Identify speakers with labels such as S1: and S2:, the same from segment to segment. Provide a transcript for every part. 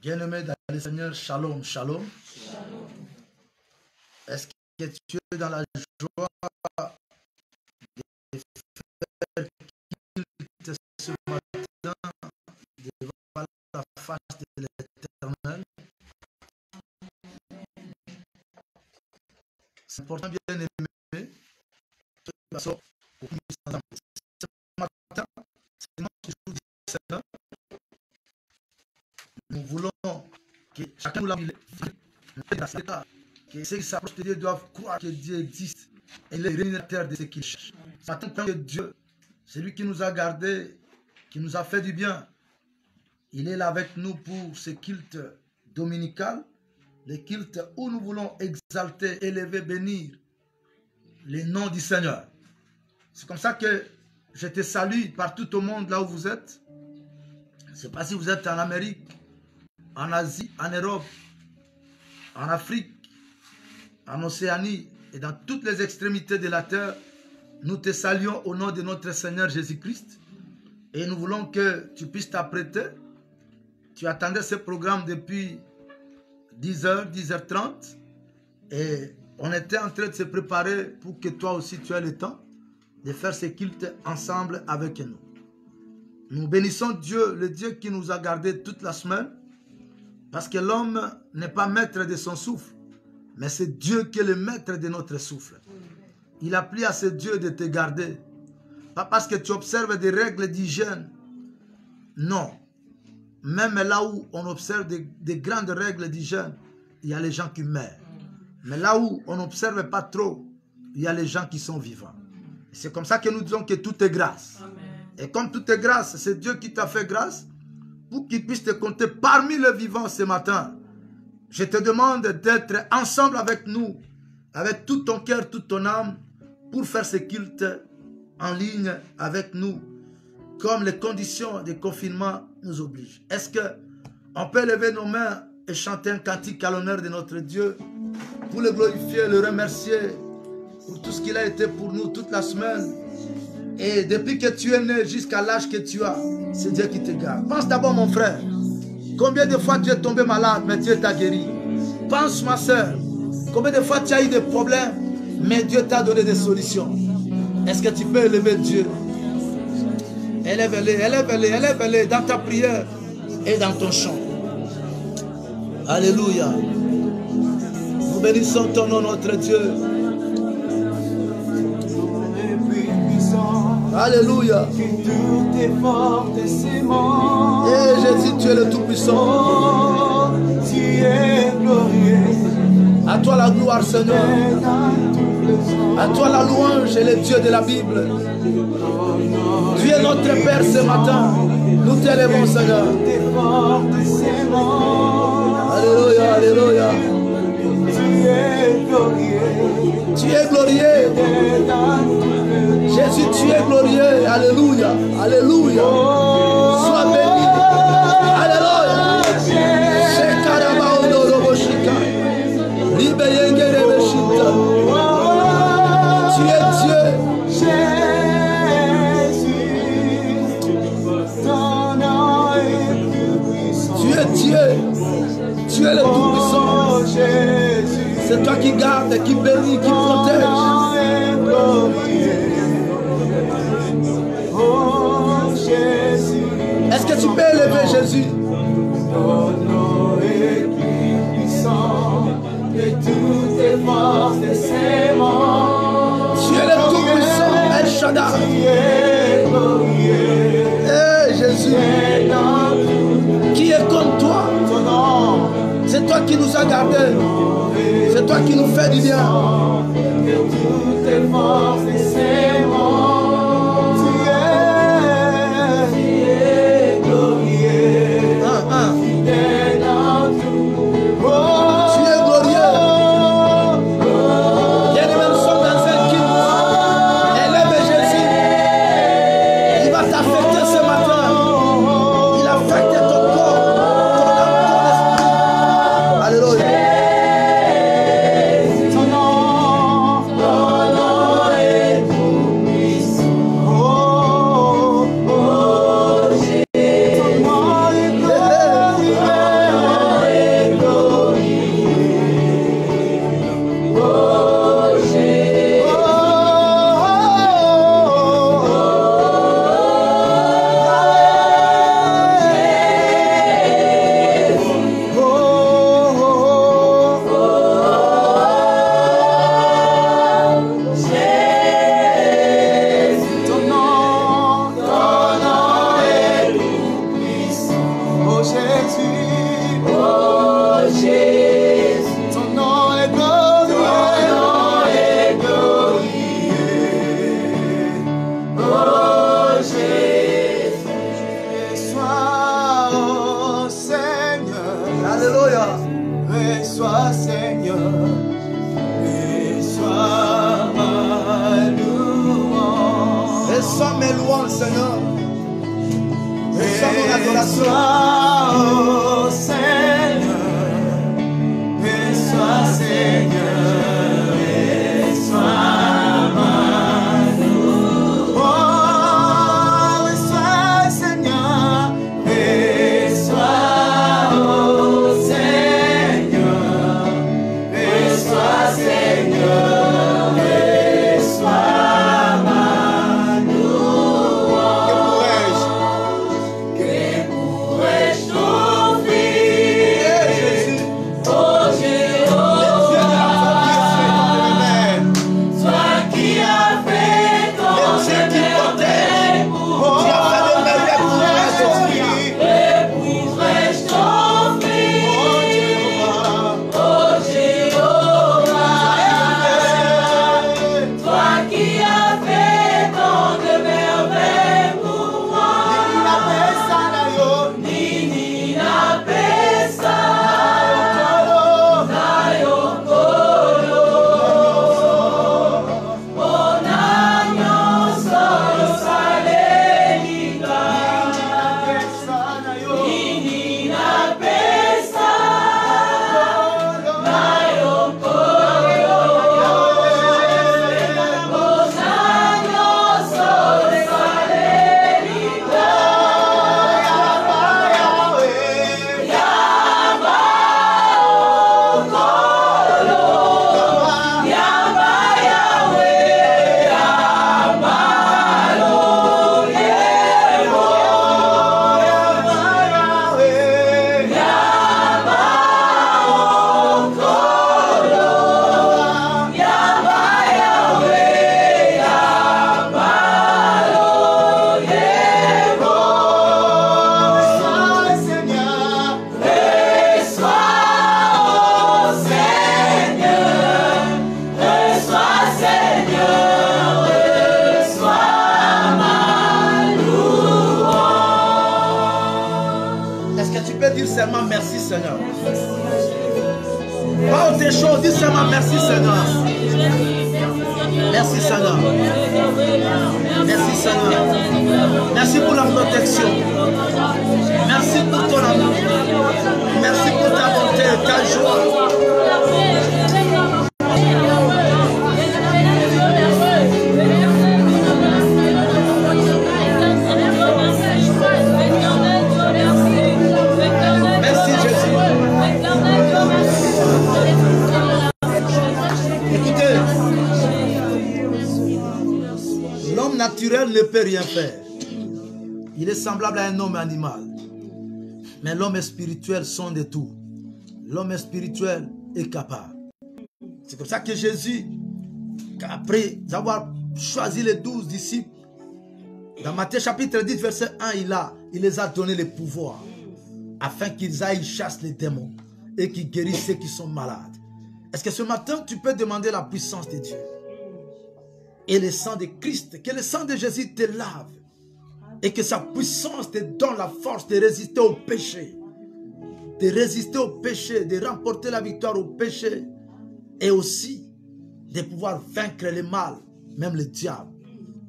S1: Bien-aimé dans le Seigneur, shalom, shalom. Est-ce que tu es dans la joie de faire culte ce matin devant la face de l'Éternel? C'est important, bien-aimé, de toute façon, ce matin, c'est notre jour du Seigneur. Nous voulons que chacun de nous que ceux qui s'approchent de Dieu doivent croire que Dieu existe et il est rémunérateur de ce qu'il cherche. Ce matin, que Dieu, c'est lui qui nous a gardés, qui nous a fait du bien. Il est là avec nous pour ce culte dominical, le culte où nous voulons exalter, élever, bénir le nom du Seigneur. C'est comme ça que je te salue partout au monde, là où vous êtes. Je ne sais pas si vous êtes en Amérique, en Asie, en Europe, en Afrique, en Océanie et dans toutes les extrémités de la terre. Nous te saluons au nom de notre Seigneur Jésus-Christ et nous voulons que tu puisses t'apprêter. Tu attendais ce programme depuis 10h, 10h30 et on était en train de se préparer pour que toi aussi tu aies le temps de faire ce culte ensemble avec nous. Nous bénissons Dieu, le Dieu qui nous a gardés toute la semaine, parce que l'homme n'est pas maître de son souffle, mais c'est Dieu qui est le maître de notre souffle. Il a plu à ce Dieu de te garder. Pas parce que tu observes des règles d'hygiène. Non. Même là où on observe des grandes règles d'hygiène, il y a les gens qui meurent. Mais là où on n'observe pas trop, il y a les gens qui sont vivants. C'est comme ça que nous disons que tout est grâce. Amen. Et comme tout est grâce, c'est Dieu qui t'a fait grâce pour qu'il puisse te compter parmi les vivants ce matin. Je te demande d'être ensemble avec nous, avec tout ton cœur, toute ton âme, pour faire ce culte en ligne avec nous, comme les conditions de confinement nous obligent. Est-ce qu'on peut lever nos mains et chanter un cantique à l'honneur de notre Dieu, pour le glorifier, le remercier pour tout ce qu'il a été pour nous toute la semaine? Et depuis que tu es né jusqu'à l'âge que tu as, c'est Dieu qui te garde. Pense d'abord, mon frère, combien de fois tu es tombé malade, mais Dieu t'a guéri. Pense, ma soeur, combien de fois tu as eu des problèmes, mais Dieu t'a donné des solutions. Est-ce que tu peux élever Dieu? Élève-le, élève-le, élève-le dans ta prière et dans ton chant. Alléluia. Nous bénissons ton nom, notre Dieu. Alléluia. Et Jésus, tu es le Tout-Puissant. Tu es glorieux. À toi la gloire, Seigneur. À toi la louange et le Dieu de la Bible. Tu es notre Père ce matin. Nous t'élevons, Seigneur. Alléluia, alléluia. Tu es glorieux. Jésus, tu es glorieux. Alléluia. Alléluia. Sois béni. Alléluia. Tu es Dieu. Tu es Dieu. Tu es le Tout-Puissant. C'est toi qui gardes, qui bénit, qui protège. Est-ce que tu peux élever Jésus? Ton nom est plus puissant que toutes tes forces et séments. Tu es le Tout-Puissant, El Shaddai. Hey, Jésus, qui est comme toi? C'est toi qui nous as gardés. C'est toi qui nous fais du bien. Que toutes tes forces et séments.
S2: Ton nom est
S1: Alléluia.
S2: Reçois Seigneur, reçois ma louange.
S1: Reçois mes louanges, Seigneur. Reçois mon adoration.
S2: Reçois, oh Seigneur, reçois Seigneur, reçois ma louange. Oh, reçois Seigneur, reçois, oh Seigneur, reçois Seigneur, reçois ma louange. Que pourrais-je t'offrir,
S1: Jésus.
S2: oh Jéhovah, toi qui as fait tant de merveilles pour
S1: Tu as fait des merveilles pour moi, Jésus.
S2: que pourrais-je t'offrir, oh Jéhovah, toi qui as fait tant de merveilles pour moi. Nini na pesa, nayo kolo, ona nyonso yosalenga. Nini na pesa, nayo kolo, ona nyonso yosalenga.
S1: Est-ce que tu peux dire seulement merci, Seigneur? Pas autre chose, dis seulement merci, Seigneur. Merci, Seigneur. Merci, Seigneur. Merci pour la protection. Merci pour ton amour. Merci pour ta bonté, ta joie. Merci, Jésus. Écoutez, l'homme naturel ne peut rien faire. Il est semblable à un homme animal. Mais l'homme spirituel sonde de tout. L'homme spirituel est capable. C'est comme ça que Jésus, après avoir choisi les 12 disciples, dans Matthieu chapitre 10, verset 1, il les a donné le pouvoir afin qu'ils aillent chasser les démons et qu'ils guérissent ceux qui sont malades. Est-ce que ce matin, tu peux demander la puissance de Dieu et le sang de Christ, que le sang de Jésus te lave et que sa puissance te donne la force de résister au péché, de remporter la victoire au péché et aussi de pouvoir vaincre le mal, même le diable.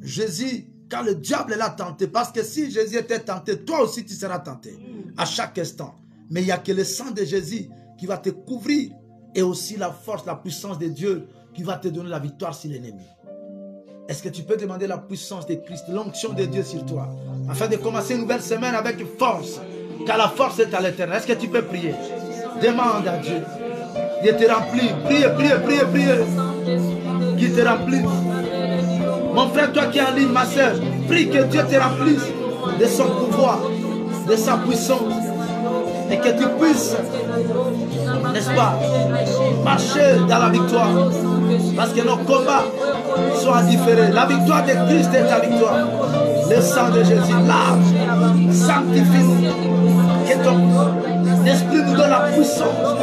S1: Jésus, quand le diable l'a tenté, parce que si Jésus était tenté, toi aussi tu seras tenté à chaque instant. Mais il n'y a que le sang de Jésus qui va te couvrir et aussi la force, la puissance de Dieu qui va te donner la victoire sur l'ennemi. Est-ce que tu peux demander la puissance de Christ, l'onction de Dieu sur toi, afin de commencer une nouvelle semaine avec force, car la force est à l'Éternel. Est-ce que tu peux prier? Demande à Dieu de te remplir. Priez. Qu'il te remplisse. Mon frère, toi qui es en ligne, ma soeur, prie que Dieu te remplisse de son pouvoir, de sa puissance, et que tu puisses, n'est-ce pas, marcher dans la victoire. Parce que nos combats sont différents. La victoire de Christ est ta victoire. Le sang de Jésus lave, sanctifie-nous. Que ton esprit nous donne la puissance,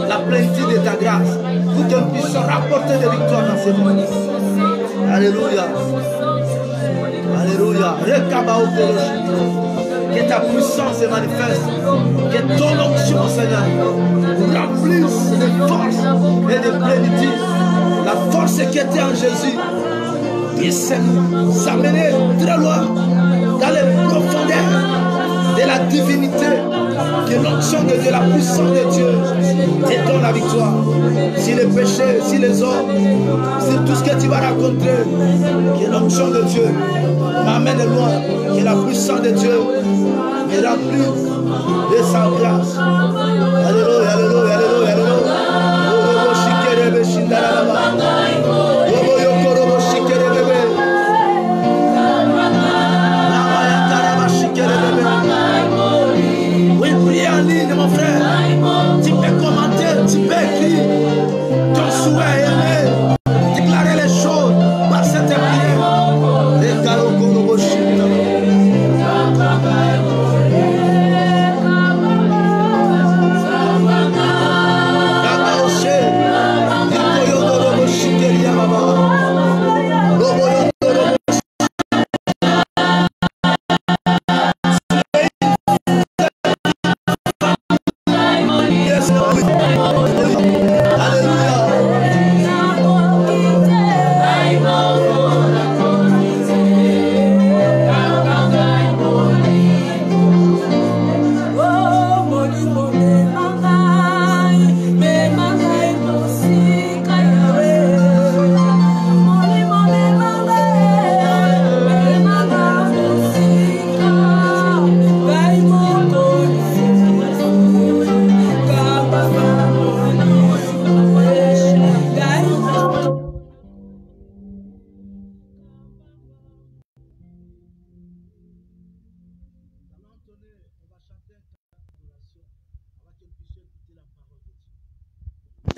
S1: la plénitude de ta grâce, pour que nous puissions rapporter des victoires dans ce monde. Alléluia. Alléluia. Que ta puissance se manifeste. Que ton onction, Seigneur, remplisse de force et de plénitude. La force qui était en Jésus puisse nous amener très loin dans les profondeurs de la divinité. Que l'onction de Dieu, la puissance de Dieu te donne la victoire. Si les péchés, si les hommes, si tout ce que tu vas rencontrer, que l'onction de Dieu m'amène loin. Que la puissance de Dieu me remplisse de sa grâce. Alléluia, alléluia, alléluia, alléluia. Oui, prie en ligne, mon frère. Tu peux commenter, tu peux écrire ton souhait aimé, déclarer les choses par cette prière.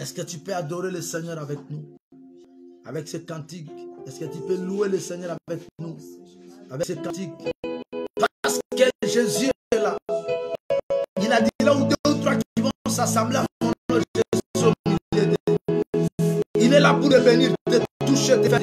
S1: Est-ce que tu peux adorer le Seigneur avec nous? Avec ce cantique. Est-ce que tu peux louer le Seigneur avec nous? Avec ce cantique. Parce que Jésus est là. Il a dit là où deux ou trois qui vont s'assembler à mon nom, Jésus au milieu d'eux. Il est là pour te bénir, te toucher, te faire.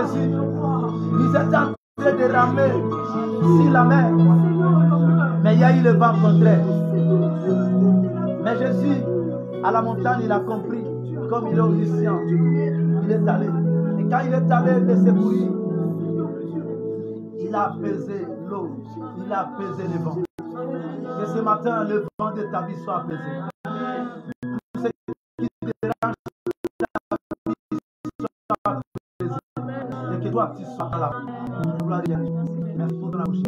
S1: Jésus, ils étaient en train de ramer sur la mer. Mais il y a eu le vent contraire. Mais Jésus, à la montagne, il a compris, comme il est omniscient, il est allé. Et quand il est allé de secourir, il a apaisé l'eau, il a apaisé le vent. Que ce matin, le vent de ta vie soit apaisé. Tout ce qui te dérange ta vie soit apaisé. Et que toi, tu sois dans la vie. Gloire à Dieu. Merci pour ton bouche.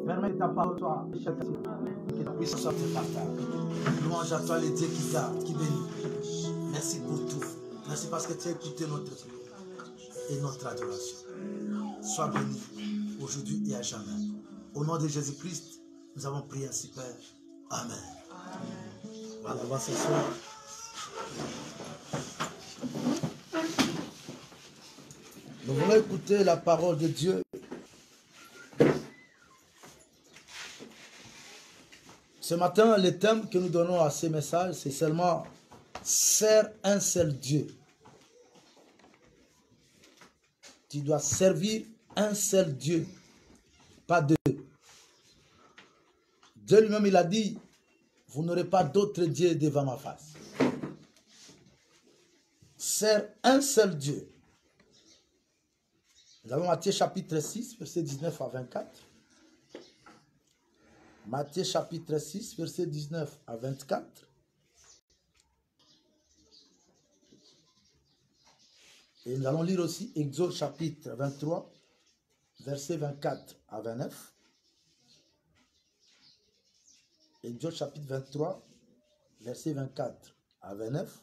S1: Permets ta parole, toi, cher Dieu. Que ta puissance soit partagée. Louange à toi, le Dieu qui garde, qui bénit. Merci pour tout. Merci parce que tu as écouté notre prière et notre adoration. Sois béni aujourd'hui et à jamais. Au nom de Jésus-Christ, nous avons prié ainsi, Père. Amen. Voilà, on va s'asseoir. Nous voulons écouter la parole de Dieu. Ce matin, le thème que nous donnons à ces messages, c'est seulement « Sers un seul Dieu ». Tu dois servir un seul Dieu, pas deux. Dieu lui-même, il a dit, vous n'aurez pas d'autre Dieu devant ma face. Sers un seul Dieu. Nous avons Matthieu chapitre 6, verset 19 à 24. Matthieu chapitre 6, verset 19 à 24. Et nous allons lire aussi Exode chapitre 23, verset 24 à 29. Exode chapitre 23, verset 24 à 29.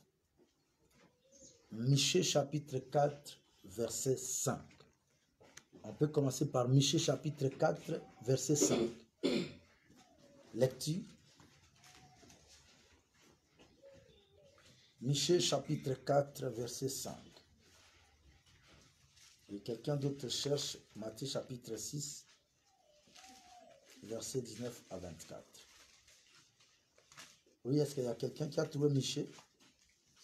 S1: Michée chapitre 4, verset 5. On peut commencer par Michée chapitre 4, verset 5. Lecture. Michée chapitre 4, verset 5. Et quelqu'un d'autre cherche Matthieu chapitre 6, verset 19 à 24. Oui, est-ce qu'il y a quelqu'un qui a trouvé Michée?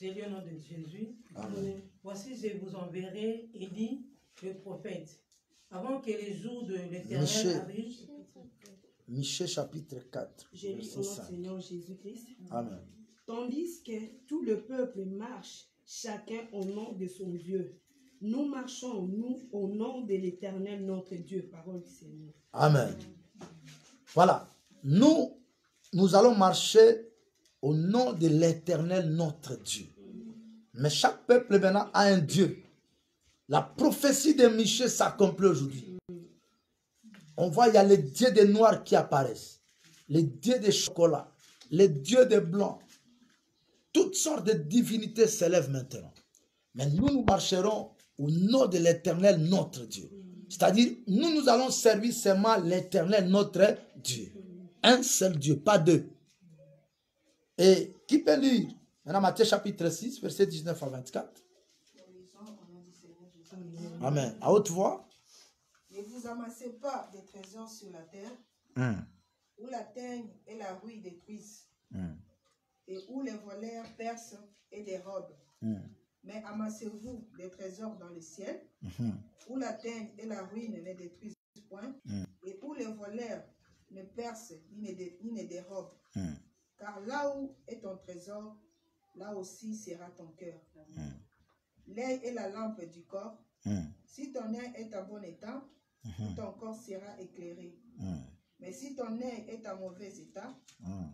S3: J'ai lu au nom de Jésus.
S1: Amen.
S3: Voici, je vous enverrai Élie, le prophète, avant que les jours de l'Éternel arrivent.
S1: Michée chapitre 4,
S4: J'ai lu
S1: verset
S4: au nom du
S1: 5.
S4: Seigneur Jésus-Christ.
S1: Amen.
S4: Tandis que tout le peuple marche, chacun au nom de son Dieu. Nous marchons, nous, au nom de l'Éternel, notre Dieu. Parole du Seigneur.
S1: Amen. Voilà. Nous allons marcher au nom de l'Éternel, notre Dieu. Mais chaque peuple maintenant a un Dieu. La prophétie de Michée s'accomplit aujourd'hui. On voit, il y a les dieux des noirs qui apparaissent. Les dieux des chocolats. Les dieux des blancs. Toutes sortes de divinités s'élèvent maintenant. Mais nous marcherons au nom de l'Éternel, notre Dieu. C'est-à-dire, nous allons servir seulement l'Éternel, notre Dieu. Un seul Dieu, pas deux. Et qui peut lire? Maintenant, Matthieu chapitre 6, verset 19 à 24. Amen. À haute voix.
S5: Ne vous amassez pas des trésors sur la terre, où la teigne et la rouille détruisent, et où les voleurs percent et dérobent. Mais amassez-vous des trésors dans le ciel, où la teigne et la ruine ne détruisent point, et où les voleurs ne percent ni ne dérobent. Car là où est ton trésor, là aussi sera ton cœur. L'œil est la lampe du corps. Si ton œil est en bon état, tout ton corps sera éclairé. Mais si ton œil est en mauvais état,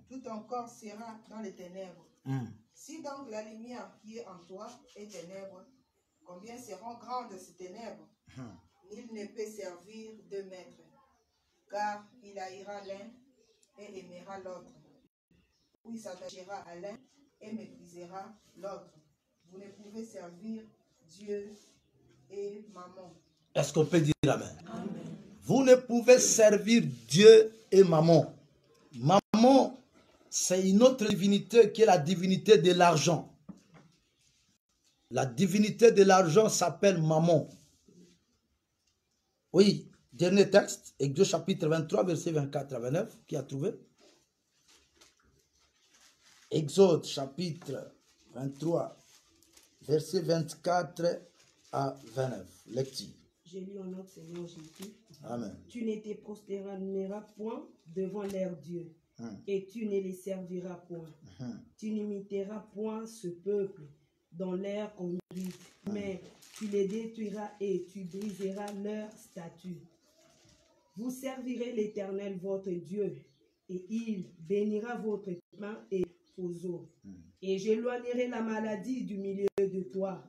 S5: tout ton corps sera dans les ténèbres. Si donc la lumière qui est en toi est ténèbres, combien seront grandes ces ténèbres? Nul ne peut servir deux maîtres, car il haïra l'un et aimera l'autre, ou il s'attachera à l'un et méprisera l'autre. Vous ne pouvez servir Dieu et maman.
S1: Est-ce qu'on peut dire Amen? Amen. Vous ne pouvez servir Dieu et maman. Maman, c'est une autre divinité qui est la divinité de l'argent. La divinité de l'argent s'appelle maman. Oui, dernier texte, Exode chapitre 23, verset 24 à 29, qui a trouvé? Exode chapitre 23, verset 24 à 29. Lecture.
S4: Je lis en notre Seigneur Jésus.
S1: Amen.
S4: Tu ne te prosterneras point devant leur Dieu, et tu ne les serviras point. Tu n'imiteras point ce peuple dans leur conduite, mais tu les détruiras et tu briseras leurs statuts. Vous servirez l'Éternel votre Dieu, et il bénira votre pain et vos eaux. Et j'éloignerai la maladie du milieu de toi.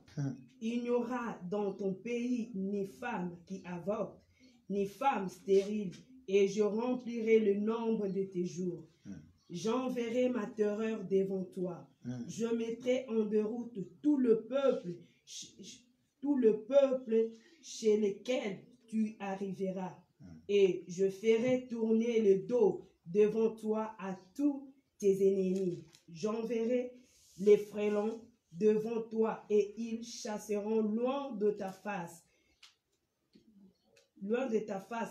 S4: Il n'y aura dans ton pays ni femme qui avorte, ni femme stérile, et je remplirai le nombre de tes jours. J'enverrai ma terreur devant toi. Je mettrai en déroute tout le peuple chez lequel tu arriveras. Et je ferai tourner le dos devant toi à tous tes ennemis. J'enverrai les frélons devant toi et ils chasseront loin de ta face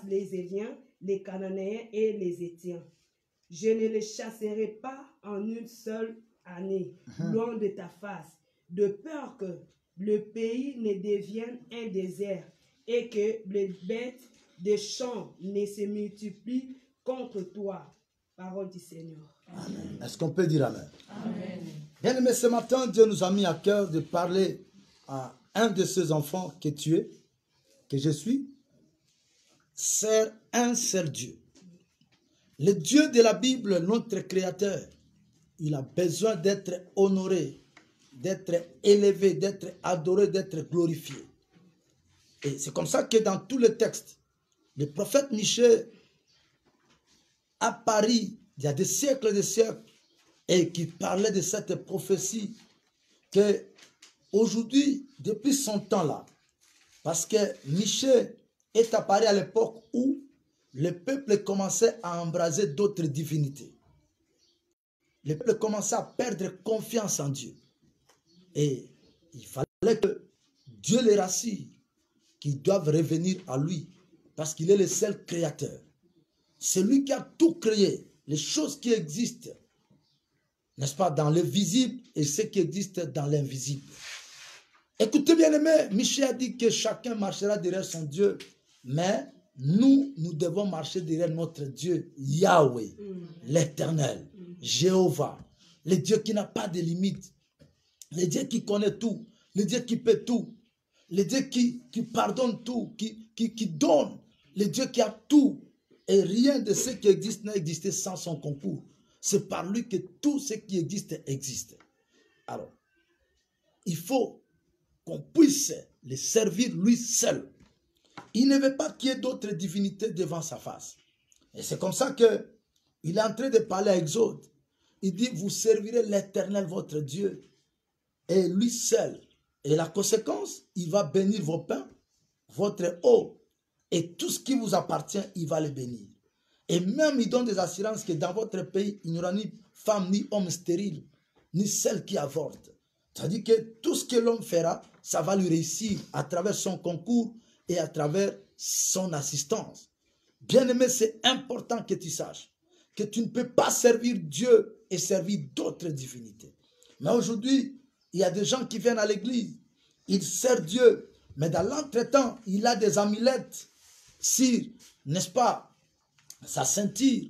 S4: les Éliens, les Cananéens et les Étiens. Je ne les chasserai pas en une seule année, loin de ta face, de peur que le pays ne devienne un désert et que les bêtes des champs ne se multiplient contre toi. Parole du Seigneur.
S1: Est-ce qu'on peut dire Amen?
S3: Amen.
S1: Bien aimé, ce matin, Dieu nous a mis à cœur de parler à un de ses enfants que tu es, que je suis. Sert un seul Dieu. Le Dieu de la Bible, notre Créateur, il a besoin d'être honoré, d'être élevé, d'être adoré, d'être glorifié. Et c'est comme ça que dans tous les textes, le prophète Michée a paru il y a des siècles et qui parlait de cette prophétie que aujourd'hui, depuis son temps-là, parce que Michée est apparu à l'époque où le peuple commençait à embraser d'autres divinités. Le peuple commençait à perdre confiance en Dieu. Et il fallait que Dieu les rassure, qu'ils doivent revenir à lui, parce qu'il est le seul créateur. C'est lui qui a tout créé, les choses qui existent, n'est-ce pas, dans le visible et ce qui existe dans l'invisible. Écoutez bien aimé, Michée a dit que chacun marchera derrière son Dieu, mais nous devons marcher derrière notre Dieu, Yahweh, l'Éternel, Jéhovah, le Dieu qui n'a pas de limite, le Dieu qui connaît tout, le Dieu qui peut tout, le Dieu qui pardonne tout, qui donne, le Dieu qui a tout. Et rien de ce qui existe n'a existé sans son concours. C'est par lui que tout ce qui existe existe. Alors, il faut qu'on puisse le servir lui seul. Il ne veut pas qu'il y ait d'autres divinités devant sa face. Et c'est comme ça qu'il est en train de parler à Exode. Il dit, vous servirez l'Éternel votre Dieu et lui seul. Et la conséquence, il va bénir vos pains, votre eau, et tout ce qui vous appartient, il va le bénir. Et même il donne des assurances que dans votre pays, il n'y aura ni femme, ni homme stérile, ni celle qui avorte. C'est-à-dire que tout ce que l'homme fera, ça va lui réussir à travers son concours et à travers son assistance. Bien-aimé, c'est important que tu saches que tu ne peux pas servir Dieu et servir d'autres divinités. Mais aujourd'hui, il y a des gens qui viennent à l'église, ils servent Dieu, mais dans l'entretemps, il a des amulettes sur, n'est-ce pas, sa ceinture.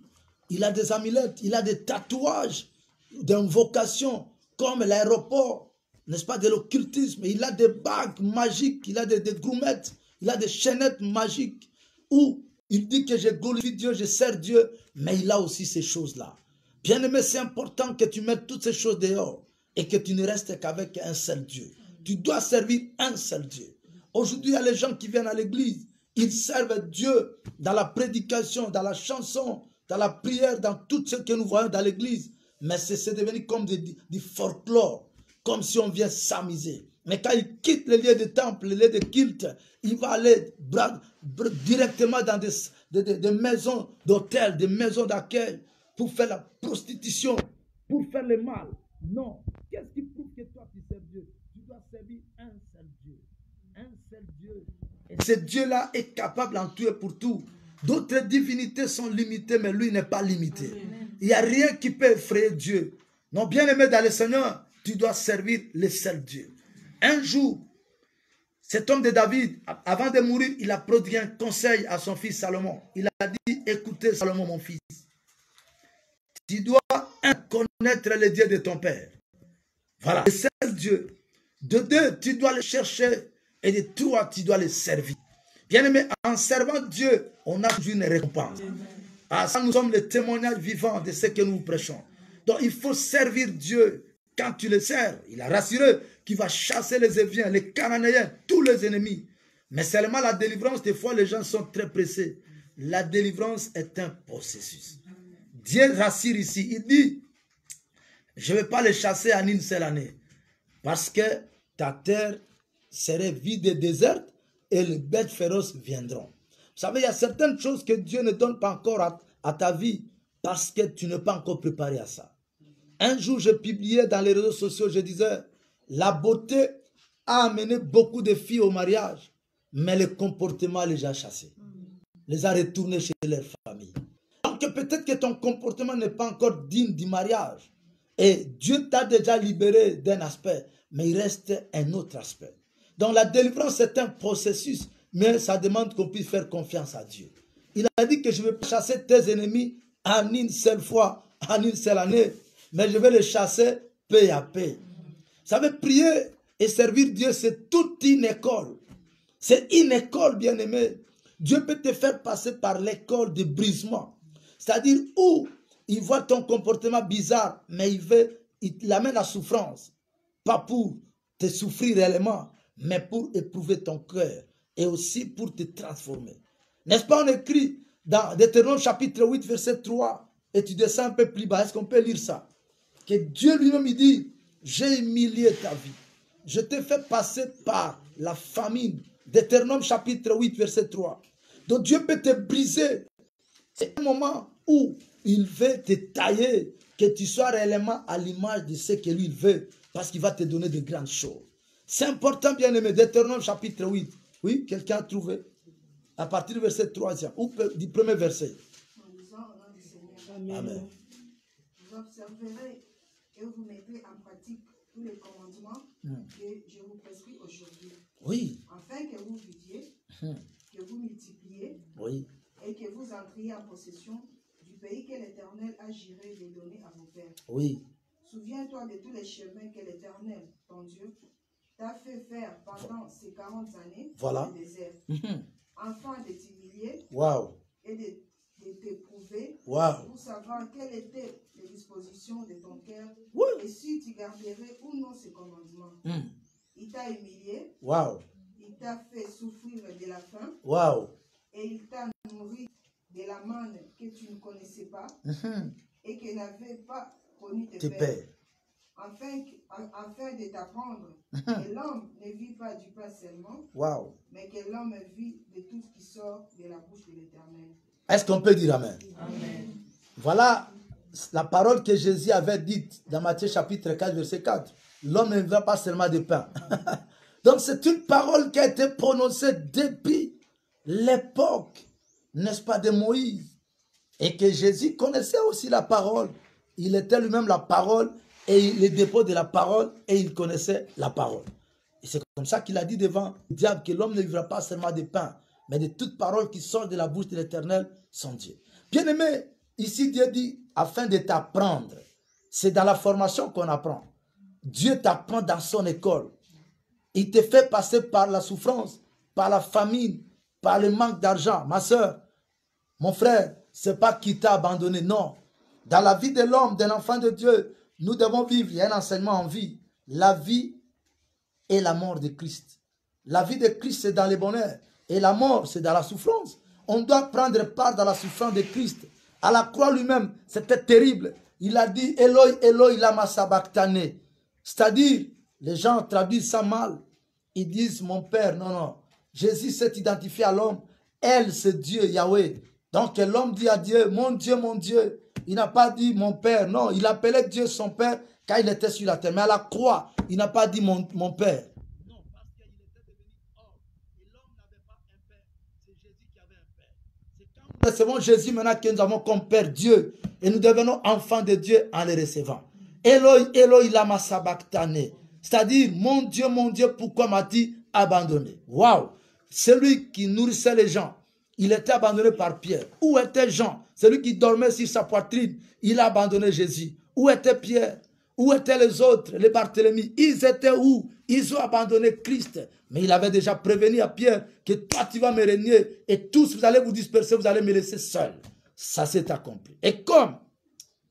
S1: Il a des amulettes, il a des tatouages d'invocation, comme l'aéroport, n'est-ce pas, de l'occultisme. Il a des bagues magiques, il a des goumettes, il a des chaînettes magiques, où il dit que je glorifie Dieu, je sers Dieu, mais il a aussi ces choses-là. Bien-aimé, c'est important que tu mettes toutes ces choses dehors et que tu ne restes qu'avec un seul Dieu. Tu dois servir un seul Dieu. Aujourd'hui, il y a les gens qui viennent à l'église, ils servent Dieu dans la prédication, dans la chanson, dans la prière, dans tout ce que nous voyons dans l'église. Mais c'est devenu comme du folklore, comme si on vient s'amuser. Mais quand il quitte le lieu de temple, le lieu de culte, il va aller directement dans des maisons d'hôtel, des maisons d'accueil, pour faire la prostitution, pour faire le mal. Non. Qu'est-ce qui prouve que toi tu sers Dieu? Tu dois servir un seul Dieu. Un seul Dieu. Et ce Dieu-là est capable en tout et pour tout. D'autres divinités sont limitées, mais lui n'est pas limité. Amen. Il n'y a rien qui peut effrayer Dieu. Non, bien aimé dans le Seigneur, tu dois servir le seul Dieu. Un jour, cet homme de David, avant de mourir, il a prodigué un conseil à son fils Salomon. Il a dit, écoutez Salomon, mon fils, tu dois connaître le Dieu de ton père. Voilà, le seul Dieu. De deux, tu dois le chercher. Et de trois, tu dois le servir. Bien-aimé, en servant Dieu, on a toujours une récompense. Ah, ça, nous sommes le témoignage vivant de ce que nous prêchons. Donc, il faut servir Dieu. Quand tu le sers, il a rassuré qu'il va chasser les Éviens, les Cananéens, tous les ennemis. Mais seulement la délivrance, des fois, les gens sont très pressés. La délivrance est un processus. Dieu rassure ici. Il dit, je ne vais pas les chasser en une seule année. Parce que ta terre serait vide et déserte et les bêtes féroces viendront. Vous savez, il y a certaines choses que Dieu ne donne pas encore à ta vie parce que tu n'es pas encore préparé à ça. Un jour, je publiais dans les réseaux sociaux, je disais, la beauté a amené beaucoup de filles au mariage, mais le comportement les a chassées, les a retournées chez leur famille. Donc peut-être que ton comportement n'est pas encore digne du mariage. Et Dieu t'a déjà libéré d'un aspect, mais il reste un autre aspect. Donc la délivrance, c'est un processus, mais ça demande qu'on puisse faire confiance à Dieu. Il a dit que je vais chasser tes ennemis en une seule fois, en une seule année, mais je vais les chasser peu à peu. Vous savez, prier et servir Dieu, c'est toute une école. C'est une école, bien-aimé. Dieu peut te faire passer par l'école de brisement. C'est-à-dire où il voit ton comportement bizarre, mais il amène la souffrance. Pas pour te souffrir réellement, mais pour éprouver ton cœur et aussi pour te transformer. N'est-ce pas, on écrit dans Deutéronome chapitre 8, verset 3, et tu descends un peu plus bas, est-ce qu'on peut lire ça? Que Dieu lui-même, il dit, j'ai humilié ta vie. Je t'ai fait passer par la famine. Deutéronome chapitre 8, verset 3. Donc Dieu peut te briser. C'est un moment où il veut te tailler, que tu sois réellement à l'image de ce que lui il veut, parce qu'il va te donner de grandes choses. C'est important, bien aimé. Deutéronome chapitre 8. Oui, quelqu'un a trouvé? À partir du verset 3, ou du premier verset. Amen.
S5: Vous observerez et vous mettrez en pratique tous les commandements que je vous prescris aujourd'hui.
S1: Oui.
S5: Afin que vous viviez, que vous multipliez,
S1: oui,
S5: et que vous entriez en possession du pays que l'Éternel a juré de donner à vos pères.
S1: Oui.
S5: Souviens-toi de tous les chemins que l'Éternel, ton Dieu, t'a fait faire pendant ces 40 années
S1: voilà.
S5: de désert. Afin de t'humilier et de t'éprouver pour savoir quelles étaient les dispositions de ton cœur et si tu garderais ou non ces commandements. Il t'a humilié, il t'a fait souffrir de la faim et il t'a nourri de la manne que tu ne connaissais pas et que n'avait pas connu tes pères. Afin de t'apprendre que l'homme ne vit pas du pain seulement, mais que l'homme vit de tout ce qui sort de la bouche de l'Éternel.
S1: Est-ce qu'on peut dire Amen?
S5: Amen.
S1: Voilà la parole que Jésus avait dite dans Matthieu chapitre 4, verset 4. L'homme ne vit pas seulement de pain. Donc c'est une parole qui a été prononcée depuis l'époque, n'est-ce pas, de Moïse. Et que Jésus connaissait aussi la parole. Il était lui-même la parole et le dépôt de la parole et il connaissait la parole. Et c'est comme ça qu'il a dit devant le diable que l'homme ne vivra pas seulement de pain, mais de toute parole qui sort de la bouche de l'Éternel, son Dieu. Bien-aimé, ici Dieu dit, afin de t'apprendre. C'est dans la formation qu'on apprend. Dieu t'apprend dans son école. Il te fait passer par la souffrance, par la famine, par le manque d'argent. Ma soeur, mon frère, ce n'est pas qu'il t'a abandonné, non. Dans la vie de l'homme, d'un enfant de Dieu, nous devons vivre, il y a un enseignement en vie. La vie et la mort de Christ. La vie de Christ, c'est dans le bonheur. Et la mort, c'est dans la souffrance. On doit prendre part dans la souffrance de Christ. À la croix lui-même, c'était terrible. Il a dit, Eloi, Eloi, lama sabachthani. C'est-à-dire, les gens traduisent ça mal. Ils disent, mon Père, non, non. Jésus s'est identifié à l'homme. Elle, c'est Dieu, Yahweh. Donc l'homme dit à Dieu, mon Dieu, mon Dieu. Il n'a pas dit mon Père, non. Il appelait Dieu son Père quand il était sur la terre. Mais à la croix, il n'a pas dit mon Père. Non, parce qu'il était devenu homme. Et l'homme n'avait pas un Père. C'est Jésus qui avait un Père. C'est quand nous recevons Jésus maintenant que nous avons comme Père Dieu. Et nous devenons enfants de Dieu en les recevant. Eloi, Eloi, lama sabachthani. C'est-à-dire, mon Dieu, pourquoi m'as-tu abandonné. Waouh! Celui qui nourrissait les gens, il était abandonné par Pierre. Où était Jean? Celui qui dormait sur sa poitrine, il a abandonné Jésus. Où était Pierre? Où étaient les autres, les Barthélemy? Ils étaient où? Ils ont abandonné Christ. Mais il avait déjà prévenu à Pierre que toi tu vas me régner et tous vous allez vous disperser, vous allez me laisser seul. Ça s'est accompli. Et comme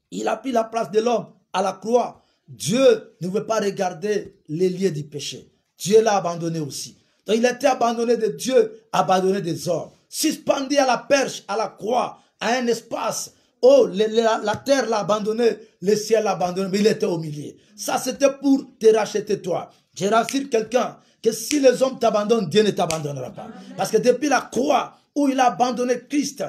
S1: il a pris la place de l'homme à la croix, Dieu ne veut pas regarder les lieux du péché. Dieu l'a abandonné aussi. Donc il était abandonné de Dieu, abandonné des hommes. Suspendu à la perche, à la croix, à un espace. Oh, la terre l'a abandonné, le ciel l'a abandonné, mais il était au milieu. Ça, c'était pour te racheter toi. Je rassure quelqu'un que si les hommes t'abandonnent, Dieu ne t'abandonnera pas. Parce que depuis la croix où il a abandonné Christ,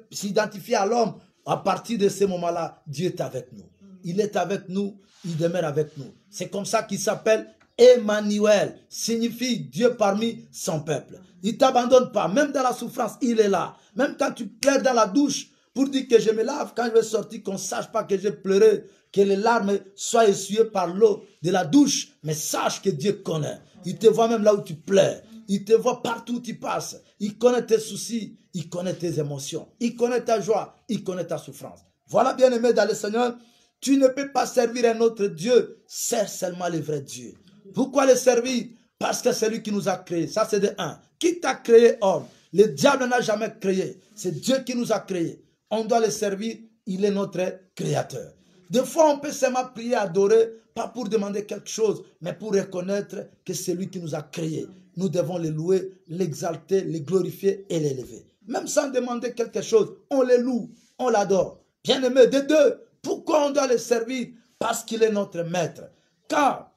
S1: s'identifier à l'homme. À partir de ce moment-là, Dieu est avec nous. Il est avec nous, il demeure avec nous. C'est comme ça qu'il s'appelle Emmanuel, signifie Dieu parmi son peuple. Il ne t'abandonne pas, même dans la souffrance, il est là. Même quand tu pleures dans la douche, pour dire que je me lave, quand je vais sortir, qu'on ne sache pas que j'ai pleuré, que les larmes soient essuyées par l'eau de la douche, mais sache que Dieu connaît. Il te voit même là où tu pleures. Il te voit partout où tu passes. Il connaît tes soucis, il connaît tes émotions, il connaît ta joie, il connaît ta souffrance. Voilà, bien-aimé dans le Seigneur, tu ne peux pas servir un autre Dieu, sers seulement le vrai Dieu. Pourquoi le servir? Parce que c'est lui qui nous a créés. Ça, c'est de un. Qui t'a créé, homme? Le diable n'a jamais créé. C'est Dieu qui nous a créés. On doit le servir. Il est notre créateur. Des fois, on peut seulement prier, adorer, pas pour demander quelque chose, mais pour reconnaître que c'est lui qui nous a créés. Nous devons le louer, l'exalter, le glorifier et l'élever. Même sans demander quelque chose, on le loue, on l'adore. Bien-aimé, de deux, pourquoi on doit le servir? Parce qu'il est notre maître. Car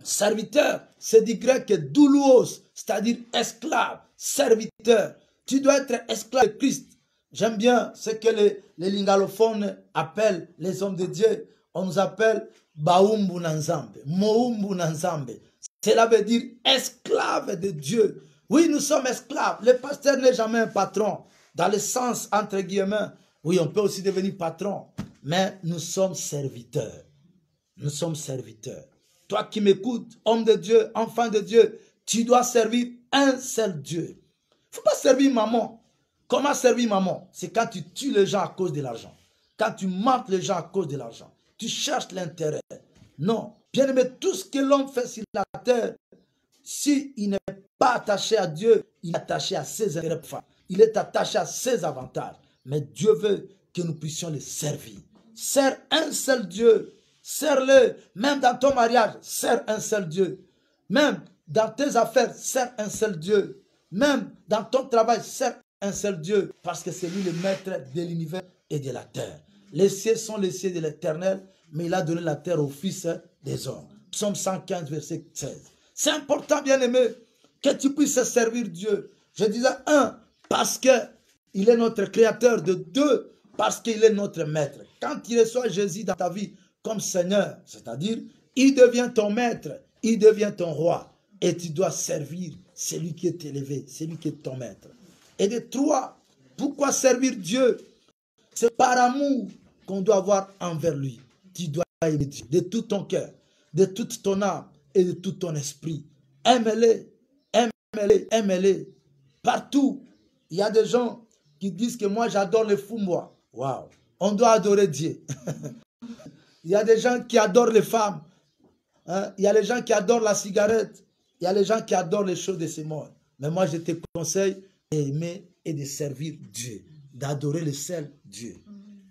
S1: serviteur, c'est du grec doulos, c'est-à-dire esclave, serviteur. Tu dois être esclave de Christ. J'aime bien ce que les lingalophones appellent les hommes de Dieu. On nous appelle Baumbu Nanzambe, Moumbu Nanzambe. Cela veut dire esclave de Dieu. Oui, nous sommes esclaves. Le pasteur n'est jamais un patron. Dans le sens, entre guillemets, oui, on peut aussi devenir patron. Mais nous sommes serviteurs. Nous sommes serviteurs. Toi qui m'écoutes, homme de Dieu, enfant de Dieu, tu dois servir un seul Dieu. Il ne faut pas servir maman. Comment servir maman? C'est quand tu tues les gens à cause de l'argent. Quand tu mentes les gens à cause de l'argent. Tu cherches l'intérêt. Non. Bien aimé, tout ce que l'homme fait sur la terre, s'il n'est pas attaché à Dieu, il est attaché à ses intérêts. Il est attaché à ses avantages. Mais Dieu veut que nous puissions le servir. Sers un seul Dieu. Sers-le. Même dans ton mariage, sers un seul Dieu. Même dans tes affaires, sers un seul Dieu. Même dans ton travail, sers un seul Dieu. Parce que c'est lui le maître de l'univers et de la terre. Les cieux sont les cieux de l'Éternel, mais il a donné la terre au Fils des hommes. Psaume 115, verset 16. C'est important, bien-aimé, que tu puisses servir Dieu. Je disais, un, parce qu'il est notre créateur. De deux, parce qu'il est notre maître. Quand tu reçois Jésus dans ta vie comme Seigneur, c'est-à-dire, il devient ton maître, il devient ton roi. Et tu dois servir celui qui est élevé, celui qui est ton maître. Et de trois, pourquoi servir Dieu? C'est par amour qu'on doit avoir envers lui. Tu dois aimer Dieu de tout ton cœur, de toute ton âme et de tout ton esprit. Aime-les, aime-les, aime-les. Partout, il y a des gens qui disent que moi j'adore les fous, moi. Waouh! On doit adorer Dieu. Il y a des gens qui adorent les femmes. Hein? Il y a les gens qui adorent la cigarette. Il y a les gens qui adorent les choses de ce monde. Mais moi, je te conseille d'aimer et de servir Dieu. D'adorer le seul Dieu.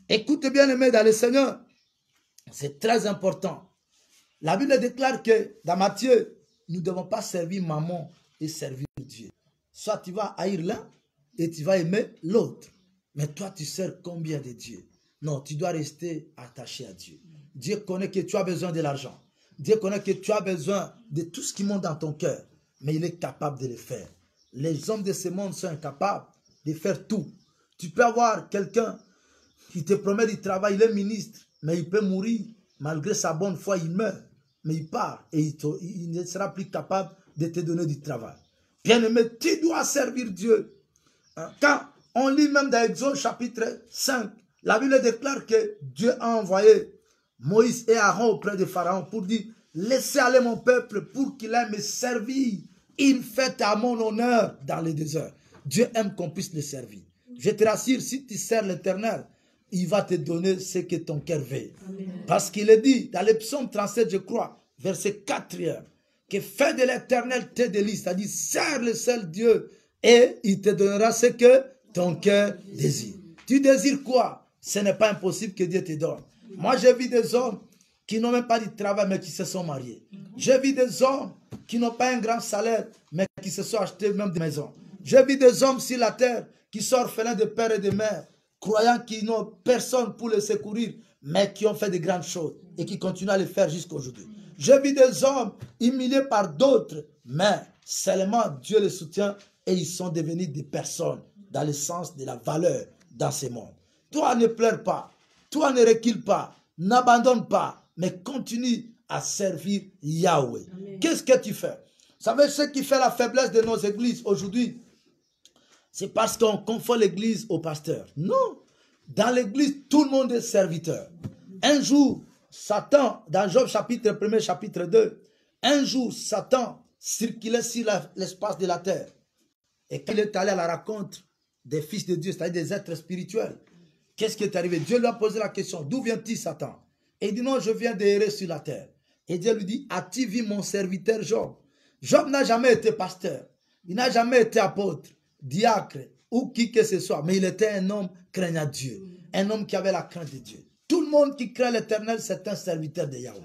S1: Écoute bien, aimé dans le Seigneur. C'est très important. La Bible déclare que dans Matthieu, nous ne devons pas servir maman et servir Dieu. Soit tu vas haïr l'un et tu vas aimer l'autre. Mais toi, tu sers combien de Dieu? Non, tu dois rester attaché à Dieu. Dieu connaît que tu as besoin de l'argent. Dieu connaît que tu as besoin de tout ce qui monte dans ton cœur. Mais il est capable de le faire. Les hommes de ce monde sont incapables de faire tout. Tu peux avoir quelqu'un qui te promet du travail, il est ministre, mais il peut mourir. Malgré sa bonne foi, il meurt. Mais il part et il ne sera plus capable de te donner du travail. Bien-aimé, tu dois servir Dieu. Quand on lit même dans Exode chapitre 5, la Bible déclare que Dieu a envoyé Moïse et Aaron auprès de Pharaon pour dire, laissez aller mon peuple pour qu'il aille me servir une fête à mon honneur dans les déserts. Dieu aime qu'on puisse le servir. Je te rassure, si tu sers l'Éternel, il va te donner ce que ton cœur veut. Parce qu'il est dit, dans le psaume 37, je crois, verset 4, que fais de l'Éternel tes délices, c'est-à-dire sers le seul Dieu et il te donnera ce que ton cœur désire. Tu désires quoi? Ce n'est pas impossible que Dieu te donne. Moi, j'ai vu des hommes qui n'ont même pas de travail, mais qui se sont mariés. J'ai vu des hommes qui n'ont pas un grand salaire, mais qui se sont achetés même des maisons. J'ai vu des hommes sur la terre qui sont orphelins de père et de mère, croyant qu'ils n'ont personne pour les secourir, mais qui ont fait de grandes choses et qui continuent à les faire jusqu'à aujourd'hui. J'ai vu des hommes humiliés par d'autres, mais seulement Dieu les soutient et ils sont devenus des personnes dans le sens de la valeur dans ce monde. Toi, ne pleure pas, toi, ne recule pas, n'abandonne pas, mais continue à servir Yahweh. Qu'est-ce que tu fais? Vous savez ce qui fait la faiblesse de nos églises aujourd'hui? C'est parce qu'on confond l'église au pasteur. Non. Dans l'église, tout le monde est serviteur. Un jour, Satan, dans Job chapitre 1, chapitre 2, un jour, Satan circulait sur l'espace de la terre. Et quand il est allé à la rencontre des fils de Dieu, c'est-à-dire des êtres spirituels, qu'est-ce qui est arrivé? Dieu lui a posé la question, d'où viens-tu, Satan? Et il dit, non, je viens d'errer sur la terre. Et Dieu lui dit, as-tu vu mon serviteur Job? Job n'a jamais été pasteur. Il n'a jamais été apôtre, diacre ou qui que ce soit. Mais il était un homme craignant Dieu. Un homme qui avait la crainte de Dieu. Tout le monde qui craint l'Éternel, c'est un serviteur de Yahweh.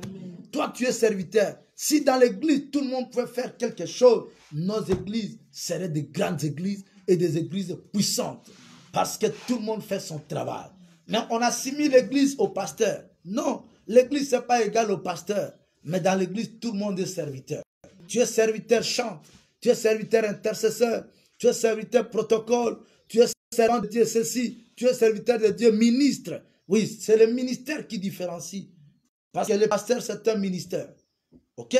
S1: Toi, tu es serviteur. Si dans l'église, tout le monde pouvait faire quelque chose, nos églises seraient de grandes églises et des églises puissantes. Parce que tout le monde fait son travail. Mais on assimile l'église au pasteur. Non, l'église, ce n'est pas égal au pasteur. Mais dans l'église, tout le monde est serviteur. Tu es serviteur chante, tu es serviteur intercesseur, tu es serviteur protocole, tu es servant de Dieu ceci, tu es serviteur de Dieu ministre. Oui, c'est le ministère qui différencie. Parce que le pasteur, c'est un ministère. Ok?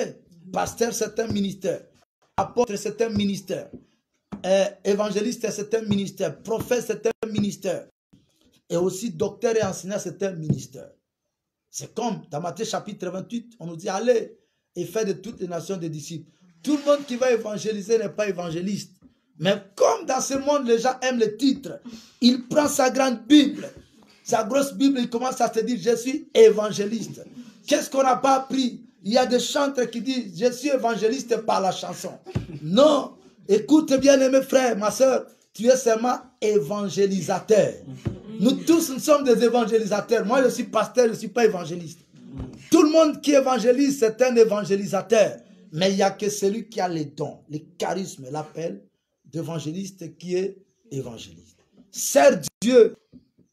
S1: Pasteur, c'est un ministère. Apôtre, c'est un ministère. Évangéliste, c'est un ministère. Prophète, c'est un ministère. Et aussi docteur et enseignant, c'est un ministère. C'est comme dans Matthieu chapitre 28, on nous dit allez et faites de toutes les nations des disciples. Tout le monde qui va évangéliser n'est pas évangéliste. Mais comme dans ce monde, les gens aiment le titre, il prend sa grande Bible, sa grosse Bible, il commence à se dire je suis évangéliste. Qu'est-ce qu'on n'a pas appris? Il y a des chantres qui disent je suis évangéliste par la chanson. Non, écoute bien mes frères, ma soeur, tu es seulement évangélisateur. Nous tous, nous sommes des évangélisateurs. Moi, je suis pasteur, je ne suis pas évangéliste. Tout le monde qui évangélise, c'est un évangélisateur. Mais il n'y a que celui qui a les dons, les charismes, l'appel d'évangéliste qui est évangéliste. Sers Dieu,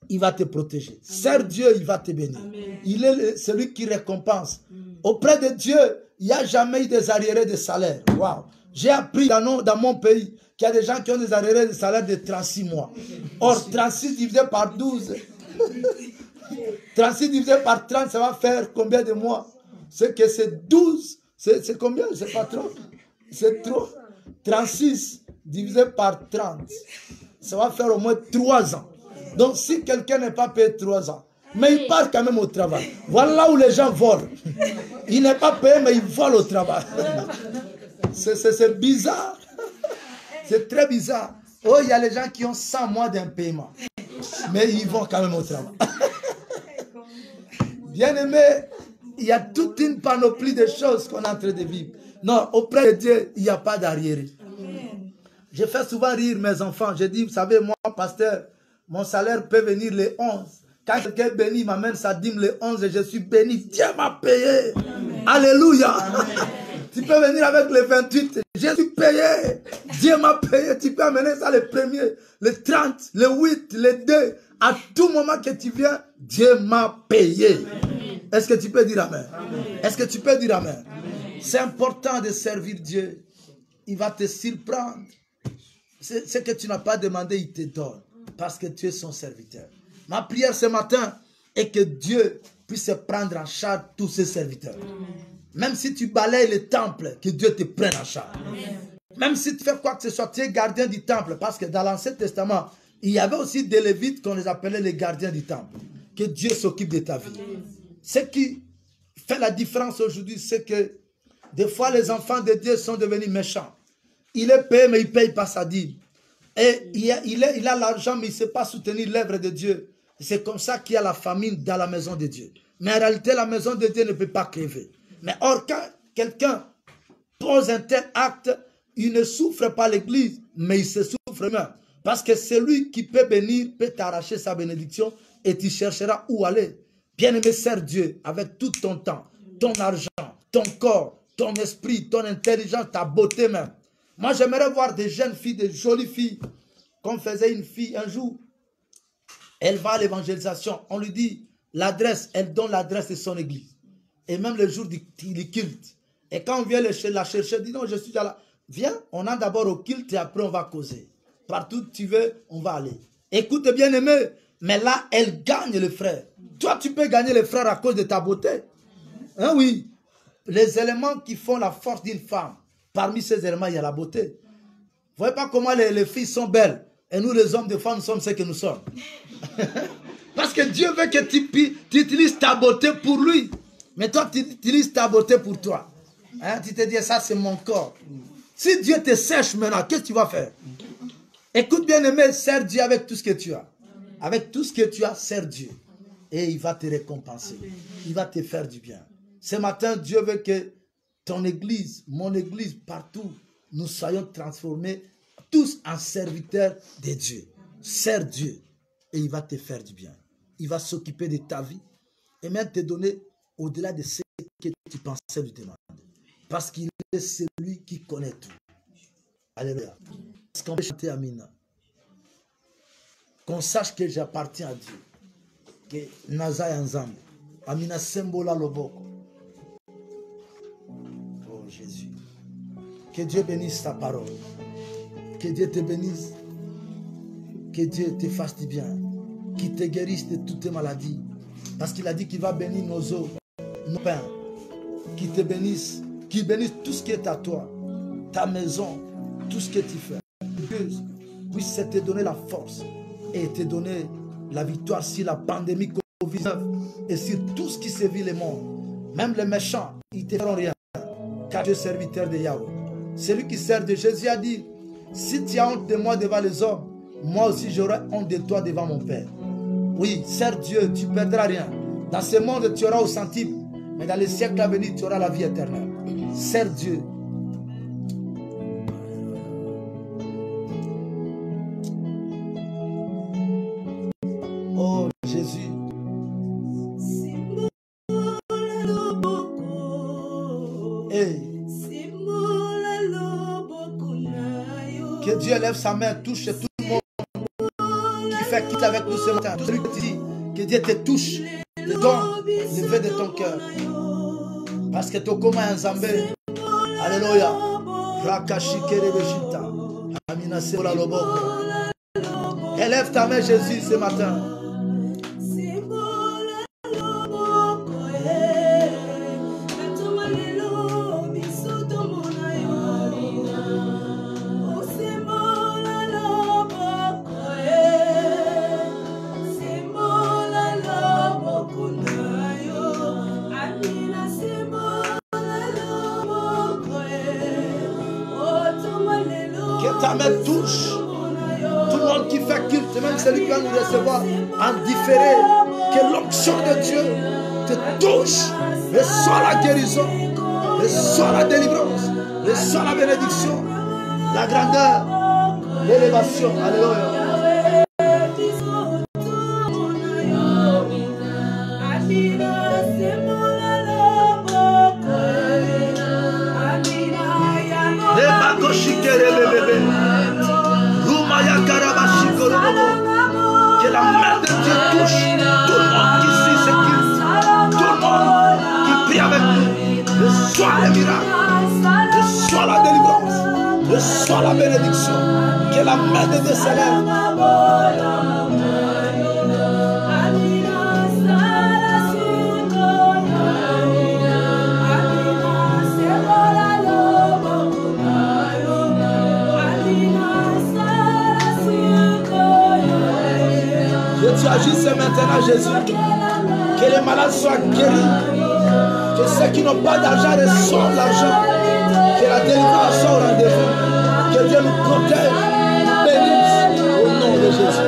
S1: il va te protéger. Sers Dieu, il va te bénir. Amen. Il est celui qui récompense. Auprès de Dieu, il n'y a jamais eu des arriérés de salaire. Wow. J'ai appris dans mon pays qu'il y a des gens qui ont des arriérés de salaire de 36 mois. Or, 36 divisé par 12, 36 divisé par 30, ça va faire combien de mois? C'est que c'est 12. C'est combien? C'est pas trop. C'est trop. 36 divisé par 30. Ça va faire au moins 3 ans. Donc, si quelqu'un n'est pas payé 3 ans, mais il part quand même au travail. Voilà où les gens volent. Il n'est pas payé, mais il vole au travail. C'est bizarre. C'est très bizarre. Oh, il y a les gens qui ont 100 mois d'impaiement. Mais ils vont quand même au travail. Bien aimé, il y a toute une panoplie de choses qu'on est en train de vivre. Non, auprès de Dieu, il n'y a pas d'arriéré. Je fais souvent rire mes enfants. Je dis, vous savez, moi, pasteur, mon salaire peut venir les 11. Quand quelqu'un bénit, m'amène sa dîme les 11 et je suis béni. Dieu m'a payé. Amen. Alléluia. Amen. Tu peux venir avec les 28. Je suis payé. Dieu m'a payé. Tu peux amener ça les premiers, les 30, les 8, les 2. À tout moment que tu viens, Dieu m'a payé. Est-ce que tu peux dire Amen? Est-ce que tu peux dire Amen? C'est important de servir Dieu. Il va te surprendre. Ce que tu n'as pas demandé, il te donne. Parce que tu es son serviteur. Ma prière ce matin est que Dieu puisse prendre en charge tous ses serviteurs. Même si tu balayes le temple, que Dieu te prenne en charge. Même si tu fais quoi que ce soit, tu es gardien du temple. Parce que dans l'Ancien Testament, il y avait aussi des Lévites qu'on les appelait les gardiens du temple. Que Dieu s'occupe de ta vie. Ce qu'il fait la différence aujourd'hui, c'est que des fois les enfants de Dieu sont devenus méchants. Il est payé, mais il ne paye pas sa dîme. Et il a l'argent, mais il ne sait pas soutenir l'œuvre de Dieu. C'est comme ça qu'il y a la famine dans la maison de Dieu. Mais en réalité, la maison de Dieu ne peut pas crever. Mais or, quand quelqu'un pose un tel acte, il ne souffre pas l'église, mais il se souffre même. Parce que celui qui peut bénir peut t'arracher sa bénédiction et tu chercheras où aller. Bien-aimé, sers Dieu avec tout ton temps, ton argent, ton corps, ton esprit, ton intelligence, ta beauté même. Moi, j'aimerais voir des jeunes filles, des jolies filles, comme faisait une fille un jour. Elle va à l'évangélisation, on lui dit l'adresse, elle donne l'adresse de son église. Et même le jour du culte. Et quand on vient la chercher, elle dit non, je suis déjà là. Viens, on a d'abord au culte et après on va causer. Partout où tu veux, on va aller. Écoute bien aimé, mais là, elle gagne le frère. Toi, tu peux gagner le frère à cause de ta beauté. Hein, oui. Les éléments qui font la force d'une femme, parmi ces éléments, il y a la beauté. Vous ne voyez pas comment les filles sont belles. Et nous, les hommes de femmes, nous sommes ce que nous sommes. Parce que Dieu veut que tu utilises ta beauté pour lui. Mais toi, tu utilises ta beauté pour toi. Hein? Tu te dis, ça, c'est mon corps. Si Dieu te sèche maintenant, qu'est-ce que tu vas faire? Écoute bien aimé, sers Dieu avec tout ce que tu as. Avec tout ce que tu as, sers Dieu. Et il va te récompenser. Il va te faire du bien. Ce matin, Dieu veut que ton église, mon église, partout, nous soyons transformés tous en serviteurs de Dieu. Sers Dieu et il va te faire du bien. Il va s'occuper de ta vie et même te donner au-delà de ce que tu pensais lui demander. Parce qu'il est celui qui connaît tout. Alléluia. Est-ce qu'on peut chanter Amina? Qu'on sache que j'appartiens à Dieu. Que Naza Yanzambo. Amina Sembola Loboko. Oh Jésus. Que Dieu bénisse ta parole. Que Dieu te bénisse. Que Dieu te fasse du bien. Qu'il te guérisse de toutes tes maladies. Parce qu'il a dit qu'il va bénir nos os, nos pains. Qu'il te bénisse. Qu'il bénisse tout ce qui est à toi. Ta maison. Tout ce que tu fais. Dieu puisse te donner la force. Et te donner la victoire sur la pandémie Covid-19. Et sur tout ce qui sévit le monde. Même les méchants, ils ne te feront rien. Car Dieu est serviteur de Yahweh. Celui qui sert de Jésus a dit, si tu as honte de moi devant les hommes, moi aussi j'aurai honte de toi devant mon Père. Oui, sers Dieu, tu ne perdras rien. Dans ce monde, tu auras au centime, mais dans les siècles à venir, tu auras la vie éternelle. Sers Dieu. Oh Jésus. Hey. Que Dieu lève sa main, touche tout le monde qui fait quitte avec nous ce matin. Tout celui qui te dit que Dieu te touche, te donne le vœu de ton cœur. Parce que ton coma est en Zambé. Alléluia. Élève ta main, Jésus, ce matin. Ta main touche tout le monde qui fait culte, même celui qui va nous recevoir en différé. Que l'onction de Dieu te touche. Reçois la guérison, reçois la délivrance, reçois la bénédiction, la grandeur, l'élévation. Alléluia. Que la main de Dieu touche tout le monde qui suit ce culte, tout le monde qui prie avec nous. Reçois les miracles, reçois la délivrance, reçois la bénédiction. Que la main de Dieu s'élève. Tu agis maintenant, Jésus. Que les malades soient guéris. Que ceux qui n'ont pas d'argent reçoivent l'argent. Que la délivrance soit au rendez-vous. Que Dieu nous protège, nous bénisse au nom de Jésus.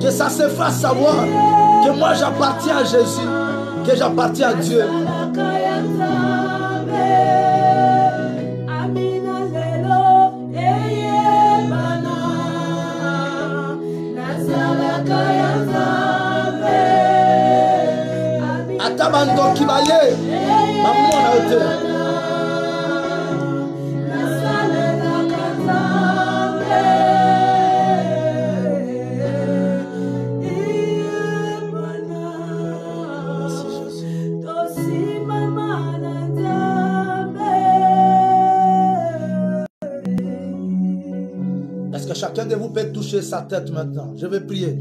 S1: Que ça se fasse savoir que moi j'appartiens à Jésus, que j'appartiens à Dieu. Atabando kibaye, maman a été. Chacun de vous peut toucher sa tête maintenant. Je vais prier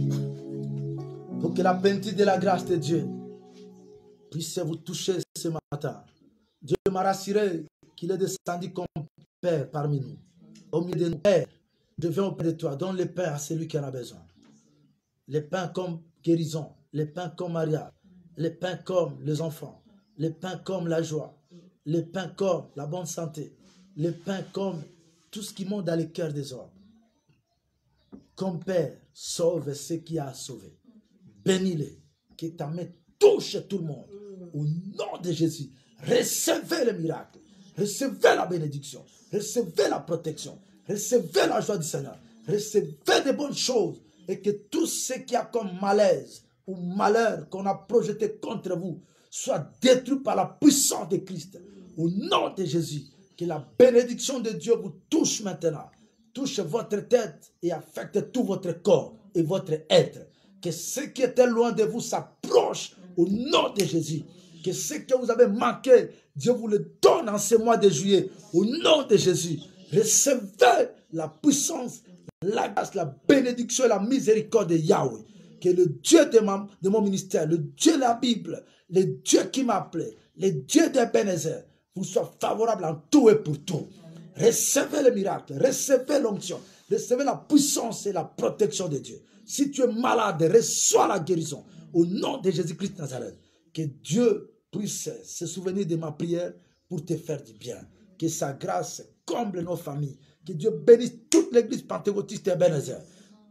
S1: pour que la bénédiction de la grâce de Dieu puisse vous toucher ce matin. Dieu m'a rassuré qu'il est descendu comme Père parmi nous. Au milieu de nous, Père, je viens auprès de toi. Donne le pain à celui qui en a besoin. Les pains comme guérison, les pains comme mariage, les pains comme les enfants, les pains comme la joie, les pains comme la bonne santé, les pains comme tout ce qui monte dans les cœurs des hommes. Comme Père, sauve ceux qui a sauvé. Bénis-les. Que ta main touche tout le monde. Au nom de Jésus, recevez le miracle. Recevez la bénédiction. Recevez la protection. Recevez la joie du Seigneur. Recevez de bonnes choses. Et que tout ce qui a comme malaise ou malheur qu'on a projeté contre vous soit détruit par la puissance de Christ. Au nom de Jésus, que la bénédiction de Dieu vous touche maintenant. Touche votre tête et affecte tout votre corps et votre être. Que ce qui était loin de vous s'approche au nom de Jésus. Que ce que vous avez manqué, Dieu vous le donne en ce mois de juillet. Au nom de Jésus, recevez la puissance, la grâce, la bénédiction et la miséricorde de Yahweh. Que le Dieu de mon ministère, le Dieu de la Bible, le Dieu qui m'a appelé, le Dieu d'Ebenezer, vous soit favorable en tout et pour tout. Recevez le miracle, recevez l'onction, recevez la puissance et la protection de Dieu. Si tu es malade, reçois la guérison. Au nom de Jésus-Christ de Nazareth, que Dieu puisse se souvenir de ma prière pour te faire du bien. Que sa grâce comble nos familles. Que Dieu bénisse toute l'église pentecôtiste et Ebenezer.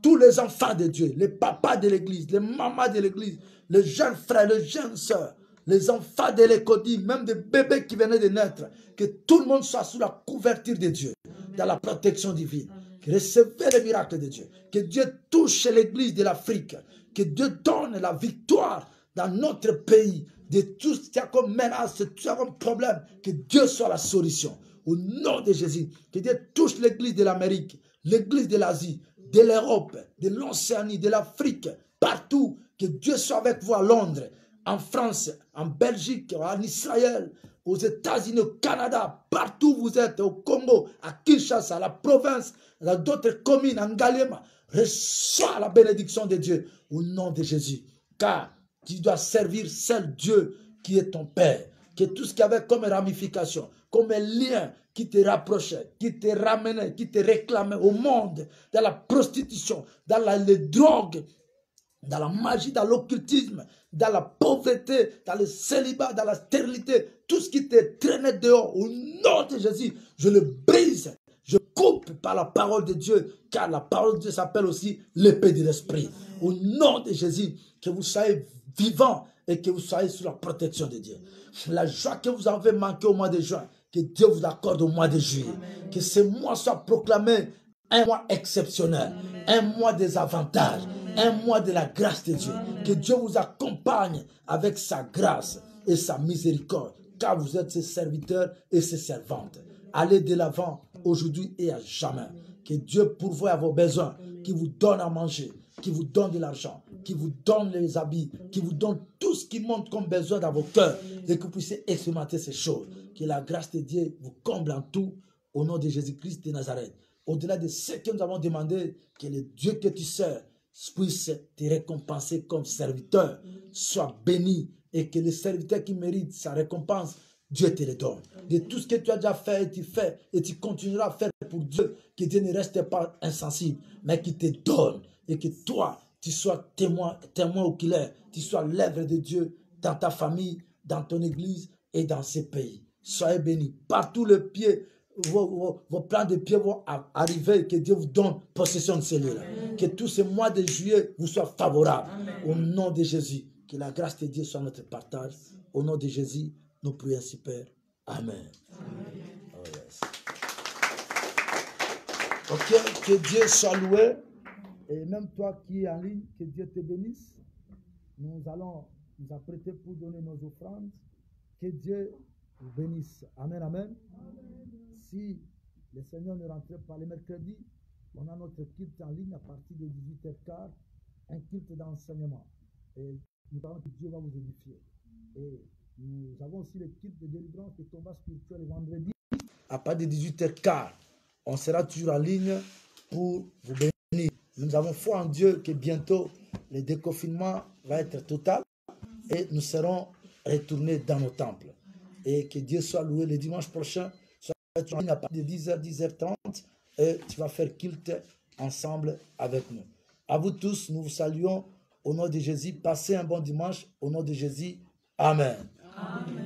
S1: Tous les enfants de Dieu, les papas de l'église, les mamans de l'église, les jeunes frères, les jeunes sœurs, les enfants de l'écodie, même des bébés qui venaient de naître, que tout le monde soit sous la couverture de Dieu, dans la protection divine. Recevez le miracle de Dieu. Que Dieu touche l'église de l'Afrique. Que Dieu donne la victoire dans notre pays, de tout ce qui a comme menace, tout ce qui a comme problème. Que Dieu soit la solution. Au nom de Jésus, que Dieu touche l'église de l'Amérique, l'église de l'Asie, de l'Europe, de l'Océanie, de l'Afrique, partout. Que Dieu soit avec vous à Londres, en France, en Belgique, en Israël, aux États-Unis, au Canada, partout où vous êtes, au Congo, à Kinshasa, à la province, dans d'autres communes, en Galema. Reçois la bénédiction de Dieu au nom de Jésus. Car tu dois servir seul Dieu qui est ton Père. Que tout ce qu'il y avait comme ramification, comme un lien qui te rapprochait, qui te ramenait, qui te réclamait au monde, dans la prostitution, dans les drogues, dans la magie, dans l'occultisme, dans la pauvreté, dans le célibat, dans la stérilité, tout ce qui te traînait dehors, au nom de Jésus, je le brise, je coupe par la parole de Dieu, car la parole de Dieu s'appelle aussi l'épée de l'esprit. Au nom de Jésus, que vous soyez vivants et que vous soyez sous la protection de Dieu. La joie que vous avez manqué au mois de juin, que Dieu vous accorde au mois de juillet. Amen. Que ce mois soit proclamé un mois exceptionnel, un mois des avantages, un mois de la grâce de Dieu. Que Dieu vous accompagne avec sa grâce et sa miséricorde, car vous êtes ses serviteurs et ses servantes. Allez de l'avant aujourd'hui et à jamais. Que Dieu pourvoie à vos besoins, qui vous donne à manger, qui vous donne de l'argent, qui vous donne les habits, qui vous donne tout ce qui monte comme besoin dans vos cœurs, et que vous puissiez expérimenter ces choses. Que la grâce de Dieu vous comble en tout, au nom de Jésus-Christ de Nazareth. Au-delà de ce que nous avons demandé, que le Dieu que tu sers, puisse te récompenser comme serviteur. Sois béni et que le serviteur qui mérite sa récompense, Dieu te le donne. De tout ce que tu as déjà fait et tu continueras à faire pour Dieu, que Dieu ne reste pas insensible, mais qu'il te donne et que toi, tu sois témoin oculaire, tu sois l'œuvre de Dieu dans ta famille, dans ton église et dans ces pays. Soyez bénis. Partout le pied, vos plans de pied vont arriver, que Dieu vous donne possession de ces lieux-là. Que tous ces mois de juillet vous soient favorables. Au nom de Jésus, que la grâce de Dieu soit notre partage. Au nom de Jésus, nous prions ainsi, Père. Amen. Oh yes. Ok, que Dieu soit loué. Et même toi qui es en ligne, que Dieu te bénisse. Nous allons nous apprêter pour donner nos offrandes. Que Dieu vous bénisse. Amen, amen. Si le Seigneur ne rentrait pas le mercredi, on a notre culte en ligne à partir de 18h15, un culte d'enseignement. Et nous parlons que Dieu va vous édifier. Et nous avons aussi le culte de délivrance et combat spirituel le vendredi à partir de 18h15. On sera toujours en ligne pour vous bénir. Nous avons foi en Dieu que bientôt le déconfinement va être total et nous serons retournés dans nos temples. Et que Dieu soit loué le dimanche prochain. Tu vas à partir de 10h, 10h30 et tu vas faire culte ensemble avec nous. À vous tous, nous vous saluons au nom de Jésus. Passez un bon dimanche au nom de Jésus. Amen. Amen.